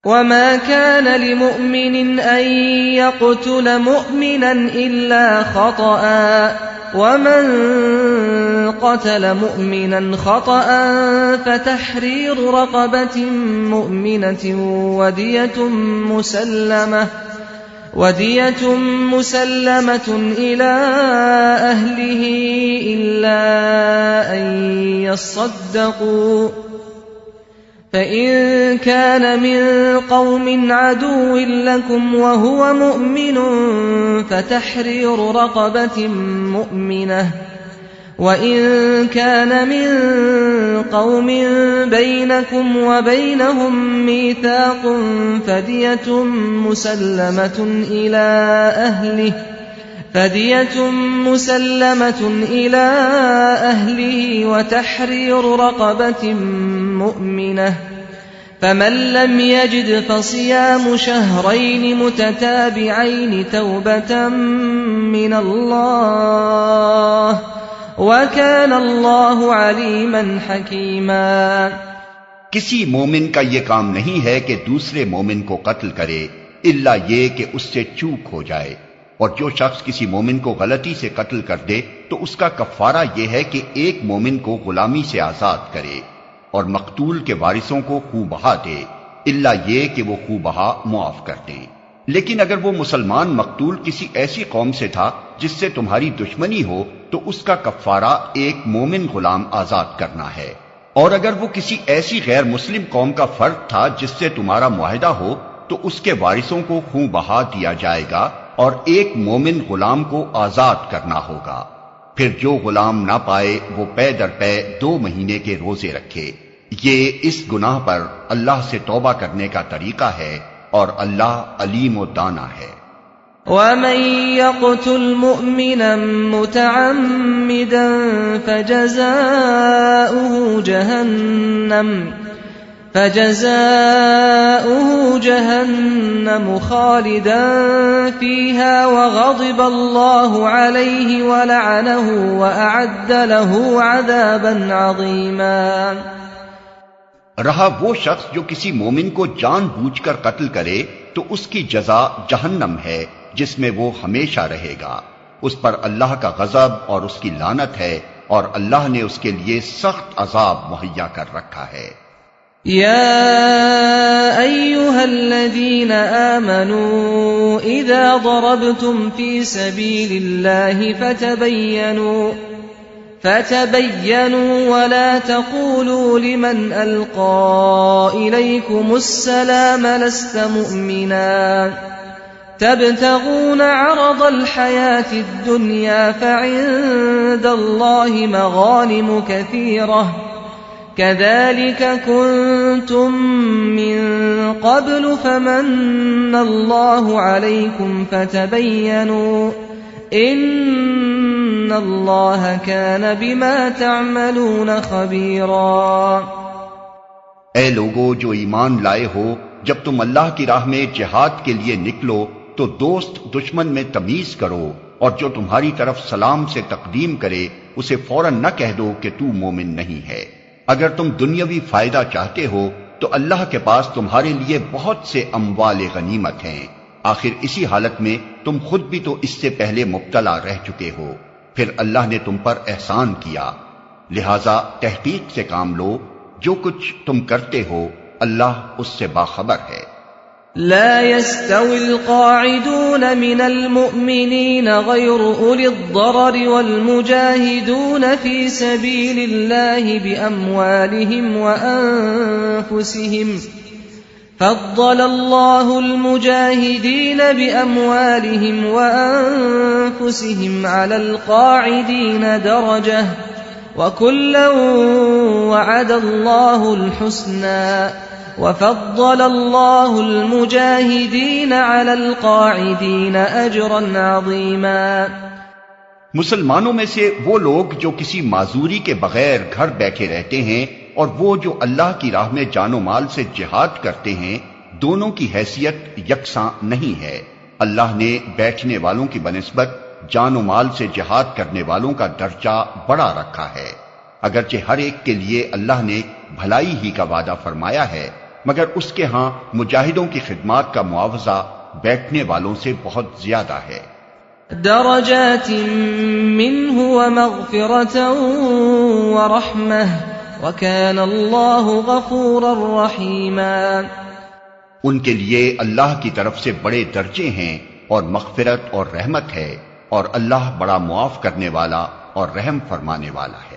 وما كان لمؤمن أن يقتل مؤمنا إلا خطأ ومن قتل مؤمنا خطأ فتحرير رقبة مؤمنة ودية مسلمة إلى أهله إلا أن يصدقوا فإن كان من قوم عدو لكم وهو مؤمن فتحرير رقبة مؤمنة وإن كان من قوم بينكم وبينهم ميثاق فدية مسلمة إلى أهله وتحرير رقبة مؤمنة فمن لم يجد فصيام شهرين متتابعين توبة من الله وَكَانَ اللَّهُ عَلِيمًا حَكِيمًا۔ کسی مومن کا یہ کام نہیں ہے کہ دوسرے مومن کو قتل کرے الا یہ کہ اس سے چوک ہو جائے، اور جو شخص کسی مومن کو غلطی سے قتل کر دے تو اس کا کفارہ یہ ہے کہ ایک مومن کو غلامی سے آزاد کرے اور مقتول کے وارثوں کو خوں بہا دے الا یہ کہ وہ خوں بہا معاف کر دیں۔ لیکن اگر وہ مسلمان مقتول کسی ایسی قوم سے تھا جس سے تمہاری دشمنی ہو تو اس کا کفارہ ایک مومن غلام آزاد کرنا ہے، اور اگر وہ کسی ایسی غیر مسلم قوم کا فرد تھا جس سے تمہارا معاہدہ ہو تو اس کے وارثوں کو خوں بہا دیا جائے گا اور ایک مومن غلام کو آزاد کرنا ہوگا۔ پھر جو غلام نہ پائے وہ پے در پے 2 مہینے کے روزے رکھے۔ یہ اس گناہ پر اللہ سے توبہ کرنے کا طریقہ ہے اور اللہ علیم و دانا ہے۔ وَمَن يَقْتُلْ مُؤْمِنًا مُتَعَمِّدًا فَجَزَاؤُهُ جَهَنَّمُ خَالِدًا فِيهَا وَغَضِبَ اللَّهُ عَلَيْهِ وَلَعَنَهُ وَأَعَدَّ لَهُ عَذَابًا عَظِيمًا۔ رہا وہ شخص جو کسی مومن کو جان بوجھ کر قتل کرے تو اس کی جزا جہنم ہے جس میں وہ ہمیشہ رہے گا، اس پر اللہ کا غضب اور اس کی لعنت ہے، اور اللہ نے اس کے لیے سخت عذاب مہیا کر رکھا ہے۔ یا ایھا الذین آمنوا اذا ضربتم فی سبیل اللہ فتبینوا ولا تقولوا لمن القى الیکم السلام لست مؤمنا تبتغون عرض الحياة الدنيا فعند الله مغانم كثيرة كذلك كنتم من قبل فمن الله عليكم فتبينوا إن الله كان بما تعملون خبيرا۔ اے لوگو جو ایمان لائے ہو، جب تم اللہ کی راہ میں جہاد کے لیے نکلو تو دوست دشمن میں تمیز کرو، اور جو تمہاری طرف سلام سے تقدیم کرے اسے فوراً نہ کہہ دو کہ تو مومن نہیں ہے۔ اگر تم دنیاوی فائدہ چاہتے ہو تو اللہ کے پاس تمہارے لیے بہت سے اموال غنیمت ہیں، آخر اسی حالت میں تم خود بھی تو اس سے پہلے مبتلا رہ چکے ہو، پھر اللہ نے تم پر احسان کیا، لہذا تحقیق سے کام لو، جو کچھ تم کرتے ہو اللہ اس سے باخبر ہے۔ لا يستوي القاعدون من المؤمنين غير أولي الضرر والمجاهدون في سبيل الله بأموالهم وأنفسهم فضل الله المجاهدين بأموالهم وأنفسهم على القاعدين درجة وكلا وعد الله الحسنى وفضل الله المجاهدين على القاعدين أجرا عظيما۔ مسلمانوں میں سے وہ لوگ جو کسی معذوری کے بغیر گھر بیٹھے رہتے ہیں اور وہ جو اللہ کی راہ میں جان و مال سے جہاد کرتے ہیں، دونوں کی حیثیت یکساں نہیں ہے۔ اللہ نے بیٹھنے والوں کی بنسبت جان و مال سے جہاد کرنے والوں کا درجہ بڑا رکھا ہے، اگرچہ ہر ایک کے لیے اللہ نے بھلائی ہی کا وعدہ فرمایا ہے، مگر اس کے ہاں مجاہدوں کی خدمات کا معاوضہ بیٹھنے والوں سے بہت زیادہ ہے۔ درجات منه ومغفرة ورحمة وكان الله غفورا رحيما۔ ان کے لیے اللہ کی طرف سے بڑے درجے ہیں اور مغفرت اور رحمت ہے، اور اللہ بڑا معاف کرنے والا اور رحم فرمانے والا ہے۔